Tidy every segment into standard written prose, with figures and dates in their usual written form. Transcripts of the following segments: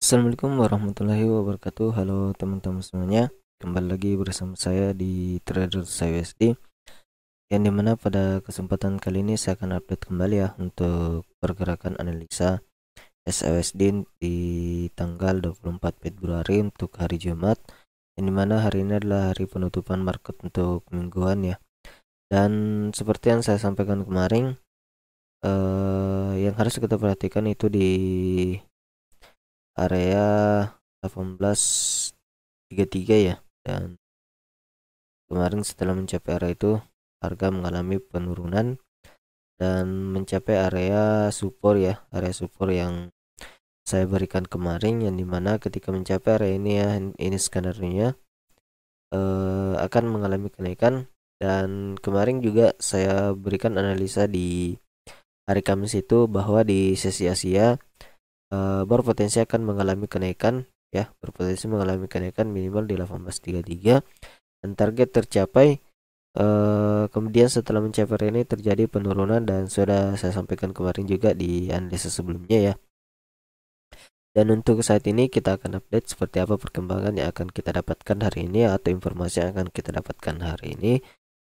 Assalamualaikum warahmatullahi wabarakatuh. Halo teman-teman semuanya, kembali lagi bersama saya di Trader USD, yang dimana pada kesempatan kali ini saya akan update kembali ya untuk pergerakan analisa SUSD di tanggal 24 Februari untuk hari Jumat, yang dimana hari ini adalah hari penutupan market untuk mingguan ya. Dan seperti yang saya sampaikan kemarin, yang harus kita perhatikan itu di area 1833 ya. Dan kemarin setelah mencapai area itu, harga mengalami penurunan dan mencapai area support ya, area support yang saya berikan kemarin, yang dimana ketika mencapai area ini ya, ini skenario akan mengalami kenaikan. Dan kemarin juga saya berikan analisa di hari Kamis itu bahwa di sesi Asia berpotensi akan mengalami kenaikan ya, berpotensi mengalami kenaikan minimal di 1833 dan target tercapai. Kemudian setelah mencapai ini terjadi penurunan dan sudah saya sampaikan kemarin juga di analisa sebelumnya ya. Dan untuk saat ini kita akan update seperti apa perkembangan yang akan kita dapatkan hari ini atau informasi yang akan kita dapatkan hari ini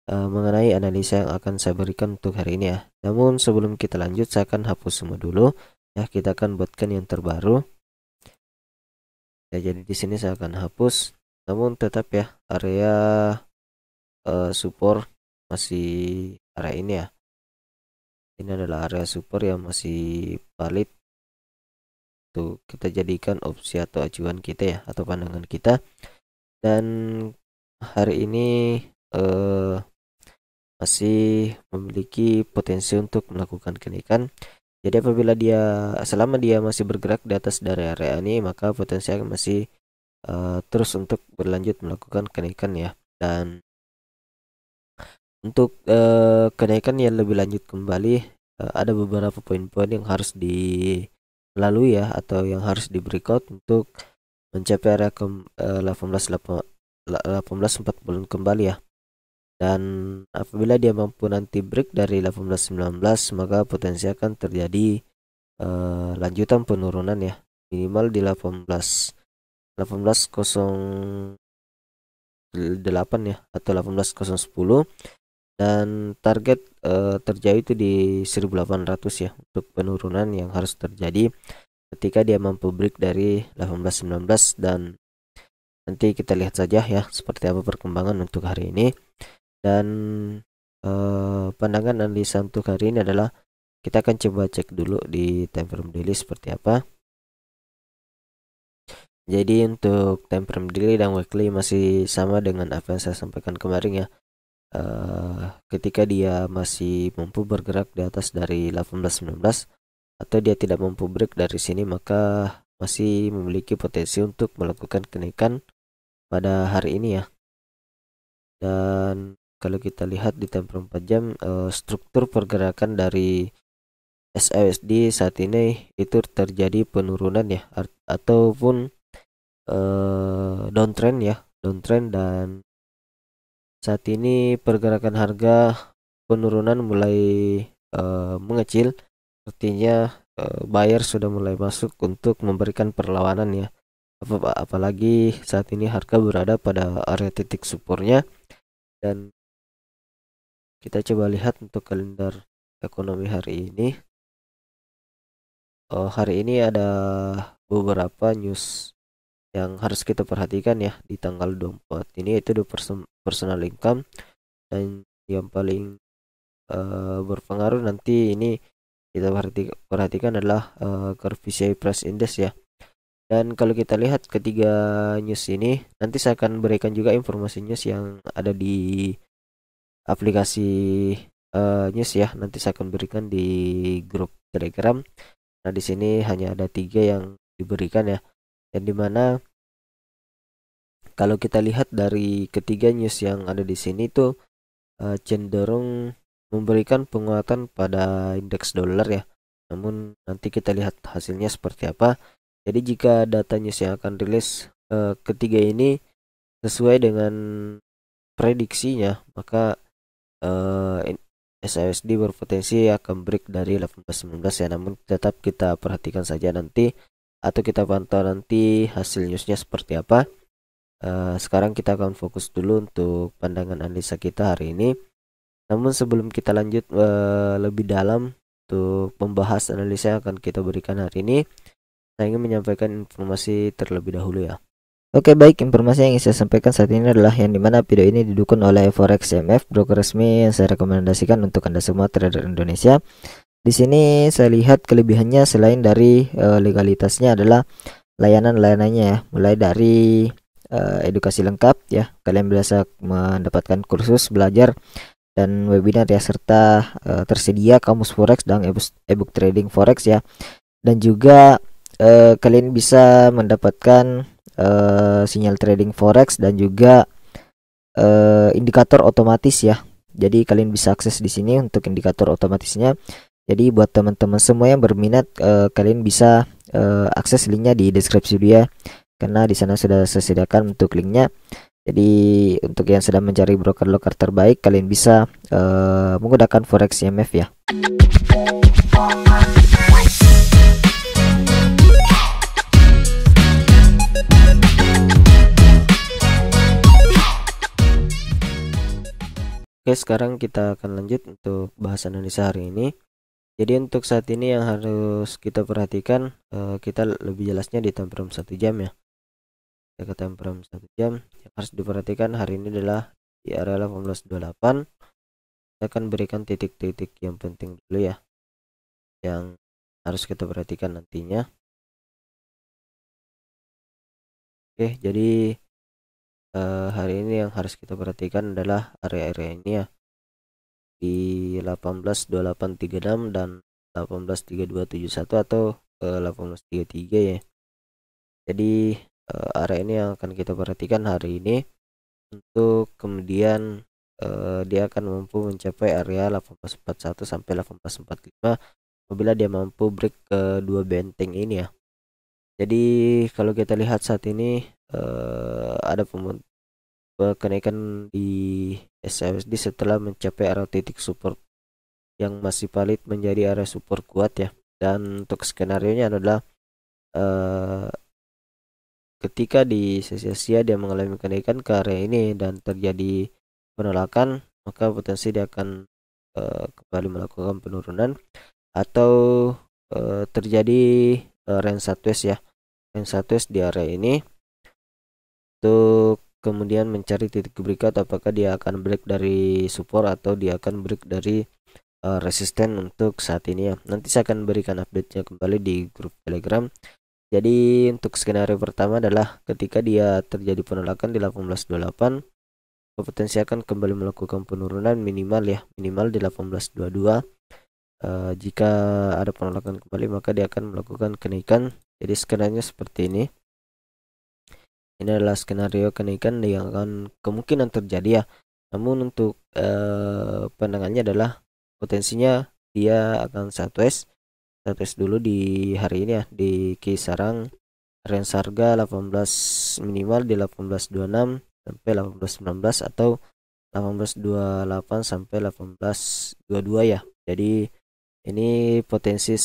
mengenai analisa yang akan saya berikan untuk hari ini ya. Namun sebelum kita lanjut, saya akan hapus semua dulu ya. Kita akan buatkan yang terbaru. Ya, jadi di sini saya akan hapus. Namun tetap ya, area support masih area ini ya. Ini adalah area support yang masih valid tuh kita jadikan opsi atau acuan kita ya, atau pandangan kita. Dan hari ini masih memiliki potensi untuk melakukan kenaikan. Jadi apabila selama dia masih bergerak di atas dari area ini, maka potensinya masih terus untuk berlanjut melakukan kenaikan ya. Dan untuk kenaikan yang lebih lanjut kembali, ada beberapa poin-poin yang harus dilalui ya, atau yang harus di breakout untuk mencapai area 1840 kembali ya. Dan apabila dia mampu nanti break dari 1819, maka potensi akan terjadi lanjutan penurunan ya, minimal di 1808 ya, atau 18010. Dan target terjadi itu di 1800 ya, untuk penurunan yang harus terjadi ketika dia mampu break dari 1819. Dan nanti kita lihat saja ya seperti apa perkembangan untuk hari ini. Dan pandangan analisa untuk hari ini adalah kita akan coba cek dulu di time frame daily seperti apa. Jadi untuk time frame daily dan weekly masih sama dengan apa yang saya sampaikan kemarin ya. Ketika dia masih mampu bergerak di atas dari 1819 atau dia tidak mampu break dari sini, maka masih memiliki potensi untuk melakukan kenaikan pada hari ini ya. Dan kalau kita lihat di tempo 4 jam, struktur pergerakan dari SUSD saat ini itu terjadi penurunan ya, ataupun downtrend ya, downtrend. Dan saat ini pergerakan harga penurunan mulai mengecil, artinya buyer sudah mulai masuk untuk memberikan perlawanan ya. Apalagi saat ini harga berada pada area titik supportnya. Dan kita coba lihat untuk kalender ekonomi hari ini. Hari ini ada beberapa news yang harus kita perhatikan ya di tanggal 24 ini, yaitu personal income. Dan yang paling berpengaruh nanti ini kita perhatikan adalah curve PCI Price Index ya. Dan kalau kita lihat ketiga news ini, nanti saya akan berikan juga informasi news yang ada di aplikasi news ya. Nanti saya akan berikan di grup Telegram. Nah, di sini hanya ada 3 yang diberikan ya. Dan dimana kalau kita lihat dari ketiga news yang ada di sini tuh cenderung memberikan penguatan pada indeks dolar ya. Namun nanti kita lihat hasilnya seperti apa. Jadi jika data news yang akan rilis ketiga ini sesuai dengan prediksinya, maka SUSD berpotensi akan break dari 1819 ya. Namun tetap kita perhatikan saja nanti atau kita pantau nanti hasil newsnya seperti apa. Sekarang kita akan fokus dulu untuk pandangan analisa kita hari ini. Namun sebelum kita lanjut lebih dalam untuk membahas analisa yang akan kita berikan hari ini, saya ingin menyampaikan informasi terlebih dahulu ya. Oke, baik, informasi yang ingin saya sampaikan saat ini adalah yang dimana video ini didukung oleh Forex CMF, broker resmi yang saya rekomendasikan untuk Anda semua trader Indonesia. Di sini saya lihat kelebihannya selain dari legalitasnya adalah layanan-layanannya ya, mulai dari edukasi lengkap ya, kalian bisa mendapatkan kursus belajar dan webinar ya, serta tersedia kamus forex dan ebook trading forex ya, dan juga kalian bisa mendapatkan sinyal trading forex dan juga indikator otomatis ya. Jadi kalian bisa akses di sini untuk indikator otomatisnya. Jadi buat teman-teman semua yang berminat, kalian bisa akses linknya di deskripsi dia, karena di sana sudah saya sediakan untuk linknya. Jadi untuk yang sedang mencari broker-broker terbaik, kalian bisa menggunakan Forex CMF ya. Oke, sekarang kita akan lanjut untuk bahas analisa hari ini. Jadi untuk saat ini yang harus kita perhatikan, kita lebih jelasnya di time frame 1 jam ya. Kita ke time frame 1 jam, yang harus diperhatikan hari ini adalah di area 1828. Saya akan berikan titik-titik yang penting dulu ya, yang harus kita perhatikan nantinya. Oke, jadi hari ini yang harus kita perhatikan adalah area-area ini ya, di 182836 dan 183271 atau 1833 ya. Jadi area ini yang akan kita perhatikan hari ini, untuk kemudian dia akan mampu mencapai area 1841 sampai 1845 apabila dia mampu break ke dua benteng ini ya. Jadi kalau kita lihat saat ini ada kenaikan di SHUSD setelah mencapai area titik support yang masih valid menjadi area support kuat ya. Dan untuk skenario nya adalah ketika di sesi Asia dia mengalami kenaikan ke area ini dan terjadi penolakan, maka potensi dia akan kembali melakukan penurunan atau terjadi range sideways ya, range sideways di area ini, untuk kemudian mencari titik breakout apakah dia akan break dari support atau dia akan break dari resisten untuk saat ini ya. Nanti saya akan berikan update-nya kembali di grup Telegram. Jadi untuk skenario pertama adalah ketika dia terjadi penolakan di 1828, potensi akan kembali melakukan penurunan minimal ya, minimal di 1822. Jika ada penolakan kembali maka dia akan melakukan kenaikan. Jadi skenario seperti ini. Ini adalah skenario kenaikan yang akan kemungkinan terjadi ya. Namun untuk pandangannya adalah potensinya dia akan sideways dulu di hari ini ya, di kisaran range harga 18 minimal di 1826 sampai 1819 atau 1828 sampai 1822 ya. Jadi ini potensi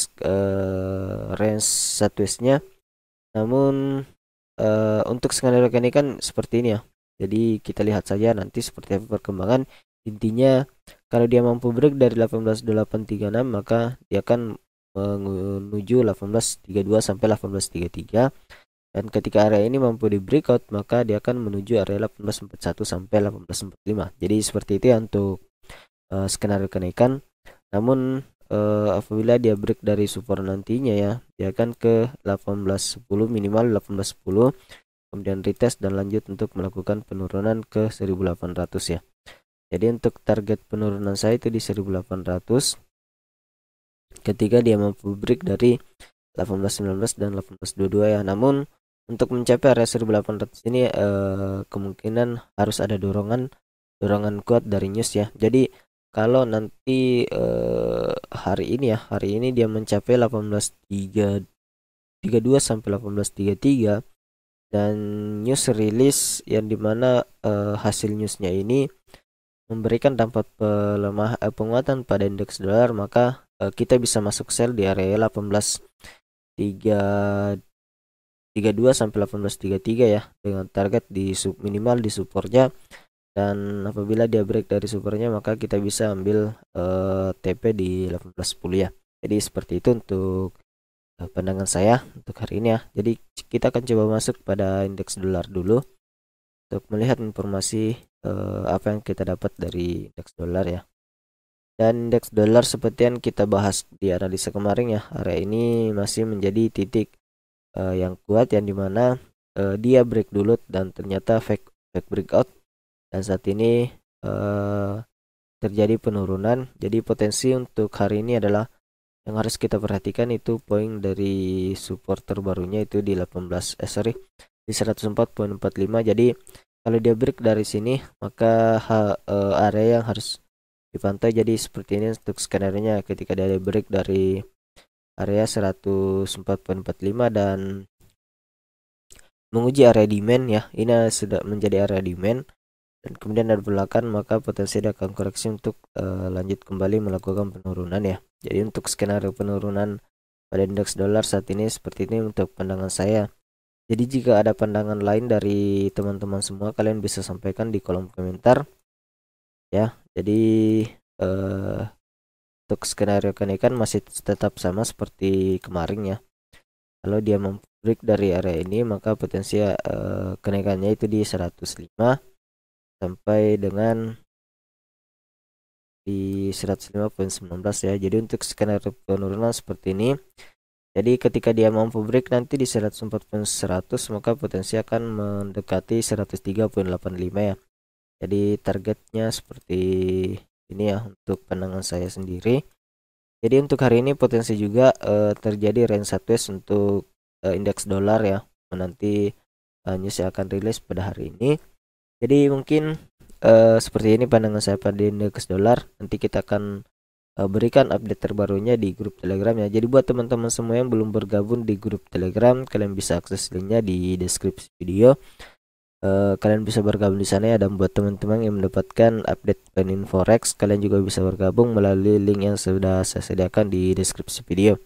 range sideways-nya. Namun untuk skenario kenaikan seperti ini ya. Jadi kita lihat saja nanti seperti apa perkembangan. Intinya kalau dia mampu break dari 182836 maka dia akan menuju 1832 sampai 1833, dan ketika area ini mampu di breakout maka dia akan menuju area 1841 sampai 1845. Jadi seperti itu ya untuk skenario kenaikan. Namun apabila dia break dari support nantinya ya, dia akan ke 1810 minimal 1810, kemudian retest dan lanjut untuk melakukan penurunan ke 1800 ya. Jadi untuk target penurunan saya itu di 1800 ketika dia mampu break dari 1819 dan 1822 ya. Namun untuk mencapai area 1800 ini kemungkinan harus ada dorongan kuat dari news ya. Jadi kalau nanti hari ini dia mencapai 1832 sampai 1833 dan news rilis yang dimana hasil newsnya ini memberikan dampak penguatan pada indeks dolar, maka kita bisa masuk sell di area 1832 1832 sampai 1833 ya, dengan target di minimal di supportnya, dan apabila dia break dari supportnya maka kita bisa ambil TP di 1810 ya. Jadi seperti itu untuk pandangan saya untuk hari ini ya. Jadi kita akan coba masuk pada indeks dolar dulu untuk melihat informasi apa yang kita dapat dari indeks dolar ya. Dan indeks dolar seperti yang kita bahas di analisa kemarin ya, area ini masih menjadi titik yang kuat, yang dimana dia break dulu dan ternyata fake breakout, dan saat ini terjadi penurunan. Jadi potensi untuk hari ini adalah yang harus kita perhatikan itu poin dari support terbarunya itu di 104.45. Jadi kalau dia break dari sini maka area yang harus dipantau jadi seperti ini untuk skenario-nya, ketika dia break dari area 104.45 dan menguji area demand ya, ini sudah menjadi area demand dan kemudian dari belakang, maka potensi dia akan koreksi untuk lanjut kembali melakukan penurunan ya. Jadi untuk skenario penurunan pada indeks dolar saat ini seperti ini untuk pandangan saya. Jadi jika ada pandangan lain dari teman-teman semua, kalian bisa sampaikan di kolom komentar ya. Jadi untuk skenario kenaikan masih tetap sama seperti kemarin ya. Kalau dia break dari area ini maka potensi kenaikannya itu di 105 sampai dengan di 105.19 ya. Jadi untuk skenario penurunan seperti ini. Jadi ketika dia mampu break nanti di 104.100 maka potensi akan mendekati 103.85 ya. Jadi targetnya seperti ini ya untuk pandangan saya sendiri. Jadi untuk hari ini potensi juga terjadi range sideways untuk indeks dolar ya. Nanti news yang akan rilis pada hari ini. Jadi mungkin seperti ini pandangan saya pada indeks dolar. Nanti kita akan berikan update terbarunya di grup Telegram ya. Jadi buat teman-teman semua yang belum bergabung di grup Telegram, kalian bisa akses linknya di deskripsi video. Kalian bisa bergabung di sana ya. Dan buat teman-teman yang mendapatkan update planning forex, kalian juga bisa bergabung melalui link yang sudah saya sediakan di deskripsi video.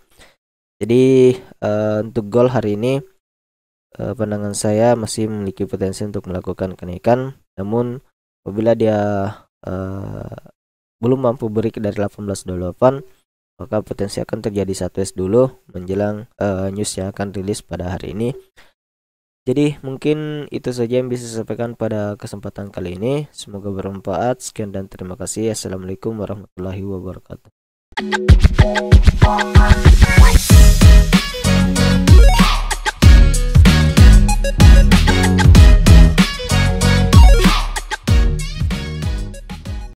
Jadi untuk goal hari ini pandangan saya masih memiliki potensi untuk melakukan kenaikan, namun apabila dia belum mampu break dari 18.28 maka potensi akan terjadi sideways dulu menjelang news yang akan rilis pada hari ini. Jadi mungkin itu saja yang bisa saya sampaikan pada kesempatan kali ini. Semoga bermanfaat. Sekian dan terima kasih. Assalamualaikum warahmatullahi wabarakatuh.